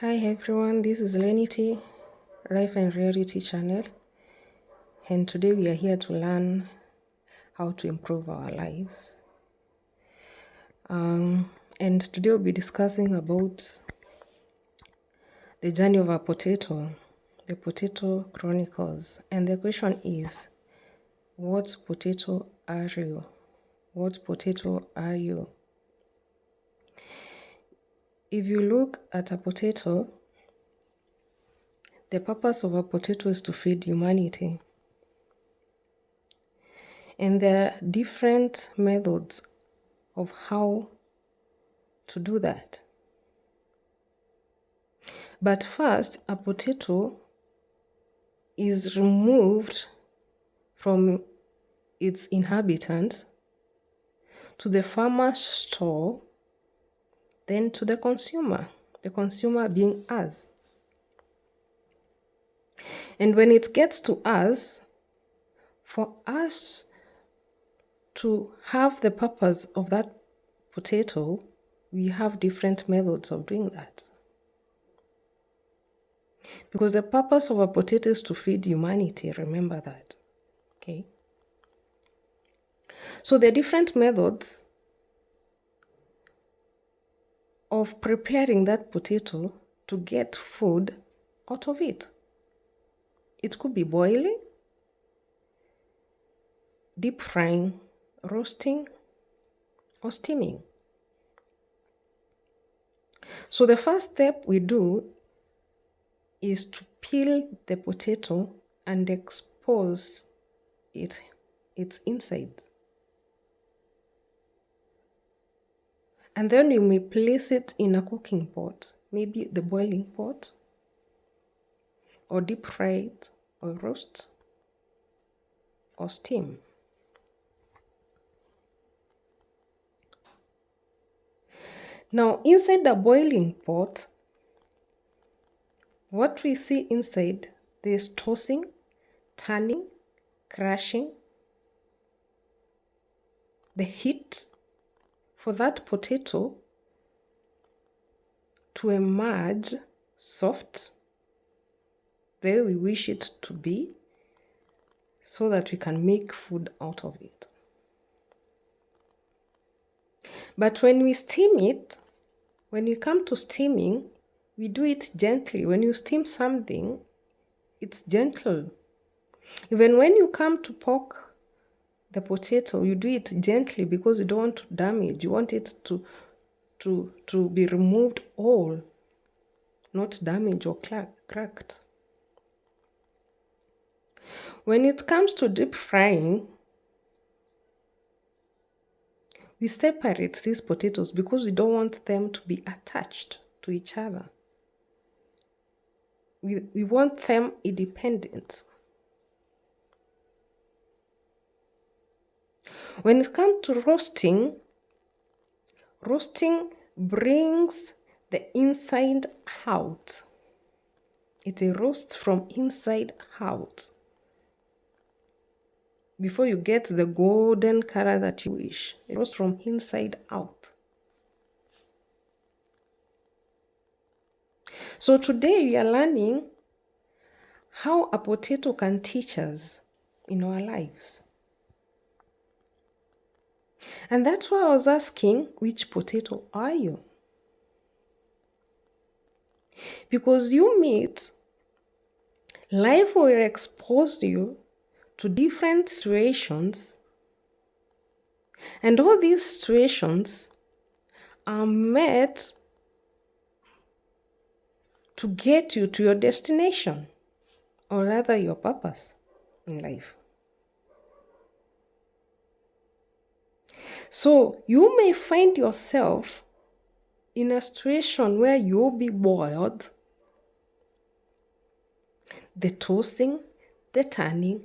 Hi everyone, this is Lenity, Life and Reality channel, and today we are here to learn how to improve our lives. And today we'll be discussing about the journey of a potato, the potato chronicles. And the question is, what potato are you? What potato are you? If you look at a potato, the purpose of a potato is to feed humanity. And there are different methods of how to do that. But first, a potato is removed from its inhabitant to the farmer's store, then to the consumer being us. And when it gets to us, for us to have the purpose of that potato, we have different methods of doing that. Because the purpose of a potato is to feed humanity, remember that, okay? So there are different methods of preparing that potato to get food out of it. It could be boiling, deep frying, roasting, or steaming. So the first step we do is to peel the potato and expose its inside. And then you may place it in a cooking pot, maybe the boiling pot, or deep fry it, or roast, or steam. Now, inside the boiling pot, what we see inside, there's tossing, turning, crushing. The heat for that potato to emerge soft, the way we wish it to be, so that we can make food out of it. But when we steam it, when we come to steaming, we do it gently. When you steam something, it's gentle. Even when you come to poke the potato, you do it gently because you don't want to damage. You want it to be removed all, not damaged or cracked. When it comes to deep frying, we separate these potatoes because we don't want them to be attached to each other. We want them independent. When it comes to roasting brings the inside out. It roasts from inside out before you get the golden color that you wish. It roasts from inside out. So today we are learning how a potato can teach us in our lives. And that's why I was asking, which potato are you? Because life will expose you to different situations, and all these situations are meant to get you to your destination, or rather your purpose in life. So you may find yourself in a situation where you'll be boiled, the toasting, the turning,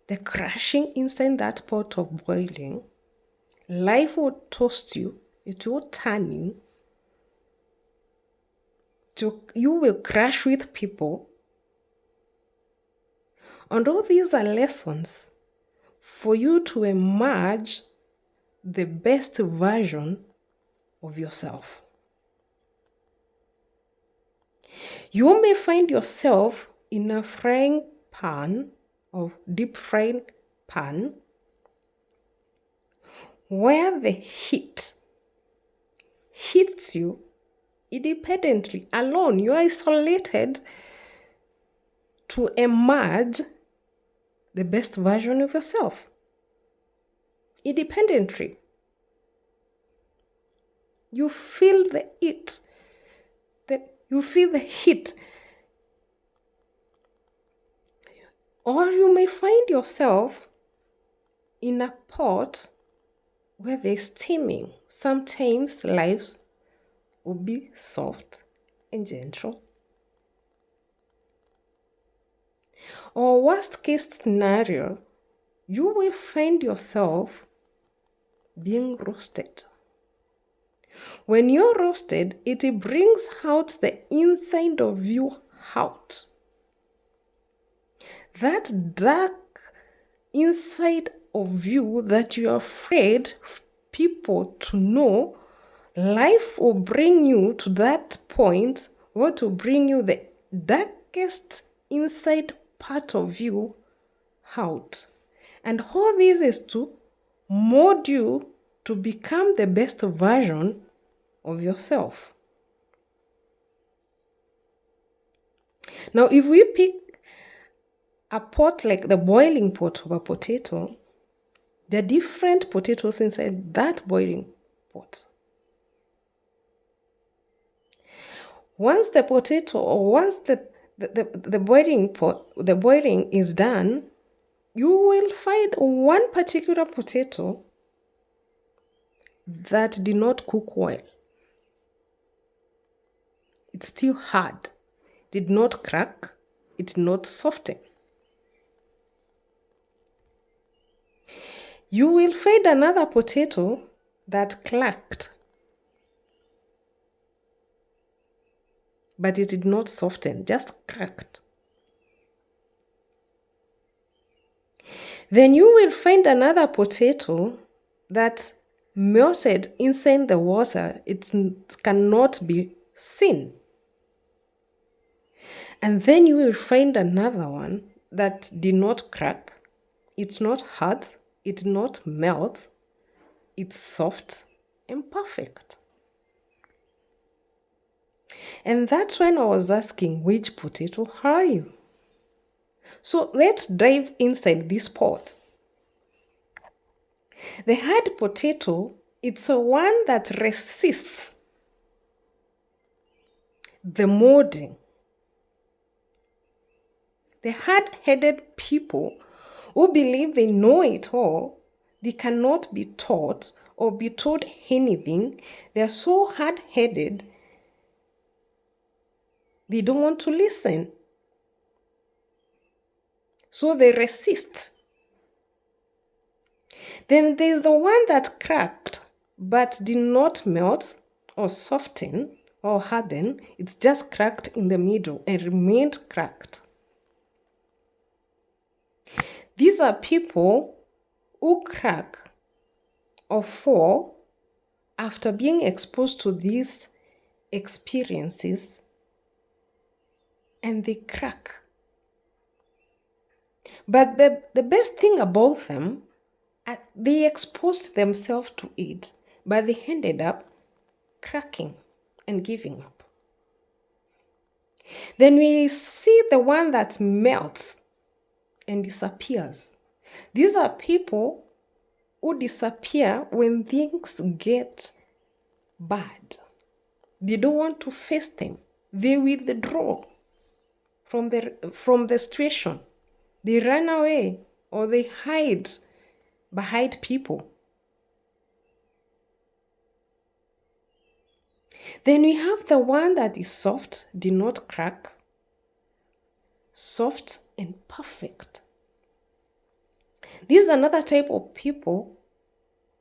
the crushing inside that pot of boiling. Life will toast you, it will turn you, you will crash with people. And all these are lessons for you to emerge the best version of yourself. You may find yourself in a frying pan or deep frying pan where the heat hits you independently, alone. You are isolated to emerge the best version of yourself independently. You feel the heat. You feel the heat. Or you may find yourself in a pot where there's steaming. Sometimes lives will be soft and gentle. Or worst case scenario, you will find yourself being roasted. When you're roasted, it brings out the inside of you out. That dark inside of you that you're afraid people to know, life will bring you to that point where to bring you the darkest inside part of you out. And all this is to mold you to become the best version of yourself. Now, if we pick a pot like the boiling pot of a potato, there are different potatoes inside that boiling pot. Once the potato, or once the boiling is done, you will find one particular potato that did not cook well. It's still hard. Did not crack. It did not soften. You will find another potato that cracked, but it did not soften, just cracked. Then you will find another potato that melted inside the water. It cannot be seen. And then you will find another one that did not crack. It's not hard. It did not melt. It's soft and perfect. And that's when I was asking, which potato are you? So let's dive inside this pot. The hard potato, it's the one that resists the molding. The hard-headed people who believe they know it all, they cannot be taught or be told anything. They are so hard-headed, they don't want to listen. So they resist. Then there's the one that cracked but did not melt or soften or harden. It's just cracked in the middle and remained cracked. These are people who crack or fall after being exposed to these experiences, and they crack. But the best thing about them, they exposed themselves to it, but they ended up cracking and giving up. Then we see the one that melts and disappears. These are people who disappear when things get bad. They don't want to face them. They withdraw from the situation. They run away or they hide behind people. Then we have the one that is soft, did not crack, soft and perfect. This is another type of people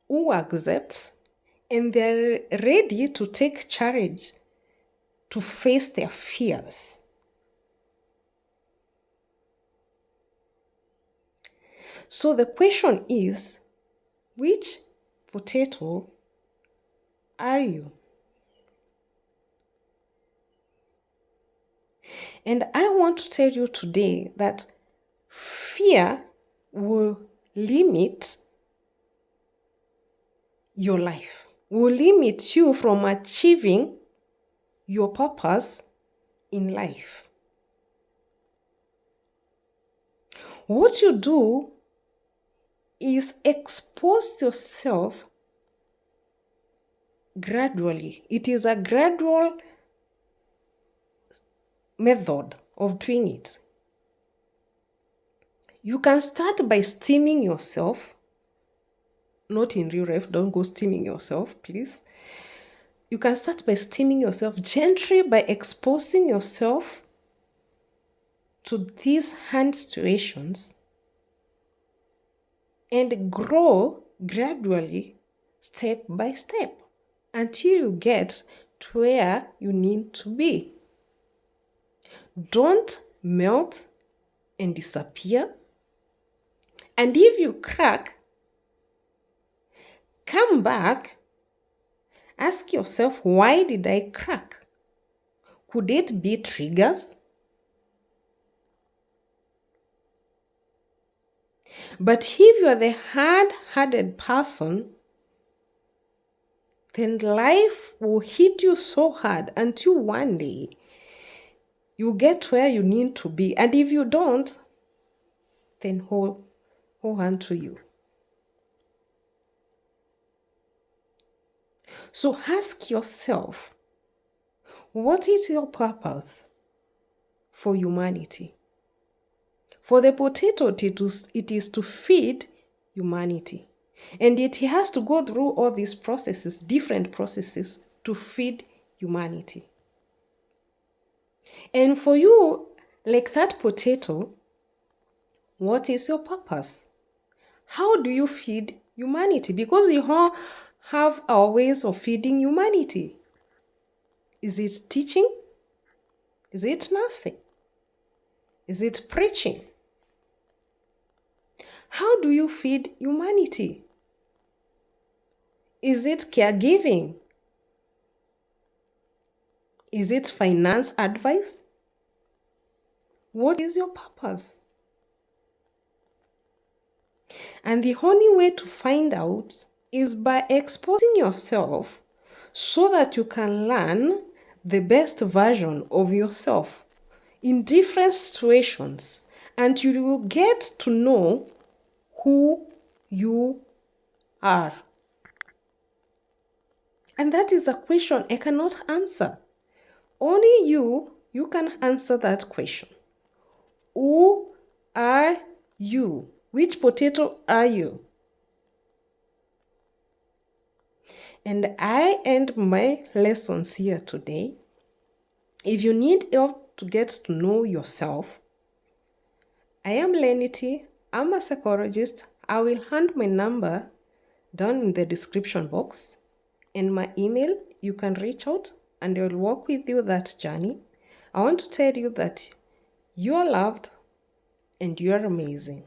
who accepts and they're ready to take charge to face their fears. So the question is, which potato are you? And I want to tell you today that fear will limit your life, will limit you from achieving your purpose in life. What you do is expose yourself gradually. It is a gradual method of doing it. You can start by steaming yourself. Not in real life, don't go steaming yourself, please. You can start by steaming yourself gently by exposing yourself to these hand situations and grow gradually, step by step, until you get to where you need to be. Don't melt and disappear. And if you crack, come back, ask yourself, why did I crack? Could it be triggers? But if you are the hard-hearted person, then life will hit you so hard until one day you get where you need to be. And if you don't, then hold on to you. So ask yourself, what is your purpose for humanity? For the potato, it is to feed humanity. And yet he has to go through all these processes, different processes, to feed humanity. And for you, like that potato, what is your purpose? How do you feed humanity? Because we all have our ways of feeding humanity. Is it teaching? Is it nursing? Is it preaching? How do you feed humanity? Is it caregiving? Is it finance advice? What is your purpose? And the only way to find out is by exposing yourself so that you can learn the best version of yourself in different situations, and you will get to know who you are. And that is a question I cannot answer. Only you can answer that question. Who are you? Which potato are you? And I end my lessons here today. If you need help to get to know yourself, I am Lenity. I'm a psychologist. I will hand my number down in the description box and my email. You can reach out and I will walk with you that journey. I want to tell you that you are loved and you are amazing.